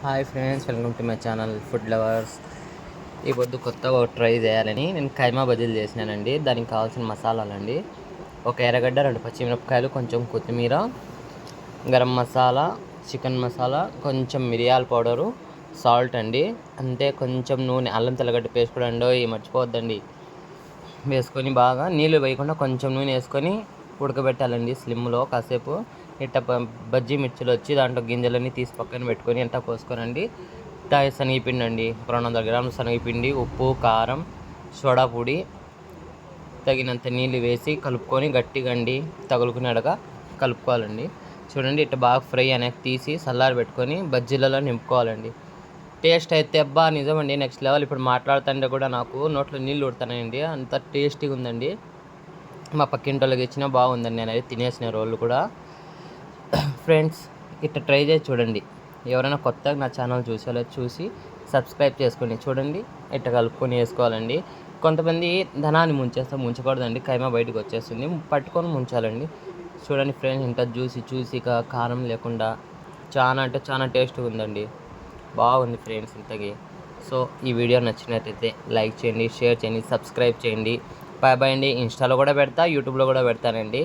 Hi friends, welcome to my channel food lovers. ఈ పొద్దు కొత్తగా ట్రై చేయాలని నేను కైమా బజ్జీలు చేసినానండి. దానికి కావాల్సిన మసాలాలండి: ఒక ఎర్రగడ్డ, 2 పచ్చిమిరపకాయలు, కొంచెం కొత్తిమీర, గరం మసాలా, చికెన్ మసాలా, కొంచెం మిరియాల పౌడరు, సాల్ట్ అండి. అంతే, కొంచెం నూనె, అల్లం తెల్లగడ్డ పేస్ట్ కూడా అండి మర్చిపోవద్దండి. వేసుకొని బాగా నీళ్ళు వేయకుండా కొంచెం నూనె వేసుకొని ఉడకబెట్టాలండి స్లిమ్లో కాసేపు. ఇట్ట బజ్జీ మిర్చిలు వచ్చి దాంట్లో గింజలన్నీ తీసి పక్కన పెట్టుకొని ఎంత కోసుకోనండి. శనగపిండి అండి, 200 గ్రాముల శనగపిండి, ఉప్పు, కారం, సోడా పొడి, తగినంత నీళ్ళు వేసి కలుపుకొని గట్టిగా అండి తగులుకునేలాగా కలుపుకోవాలండి. చూడండి, ఇట్లా బాగా ఫ్రై అనేది తీసి చల్లారి పెట్టుకొని బజ్జీలలో నింపుకోవాలండి. టేస్ట్ అయితే అబ్బా నిజమండి, నెక్స్ట్ లెవెల్. ఇప్పుడు మాట్లాడుతుంటే కూడా నాకు నోట్లో నీళ్ళు ఉడుతున్నాయండి, అంత టేస్టీగా ఉందండి. మా పక్కింటోళ్ళకి ఇచ్చినా బాగుందండి, నేను అయితే తినేసిన రోజులు కూడా. ఫ్రెండ్స్, ఇట్లా ట్రై చేసి చూడండి. ఎవరైనా కొత్తగా నా ఛానల్ చూసి సబ్స్క్రైబ్ చేసుకొని చూడండి. ఇట్లా కలుపుకొని వేసుకోవాలండి. కొంతమంది ధనాన్ని ముంచకూడదండి, కైమా బయటకు వచ్చేస్తుంది, పట్టుకొని ముంచాలండి. చూడండి ఫ్రెండ్స్, ఇంత చూసిగా కారం లేకుండా చాలా అంటే చాలా టేస్ట్గా ఉందండి. బాగుంది ఫ్రెండ్స్ ఇంతకీ. సో ఈ వీడియో నచ్చినట్లయితే లైక్ చేయండి, షేర్ చేయండి, సబ్స్క్రైబ్ చేయండి. బాయ్ బాయ్ అండి. ఇన్స్టాలో కూడా పెడతా, యూట్యూబ్లో కూడా పెడతానండి.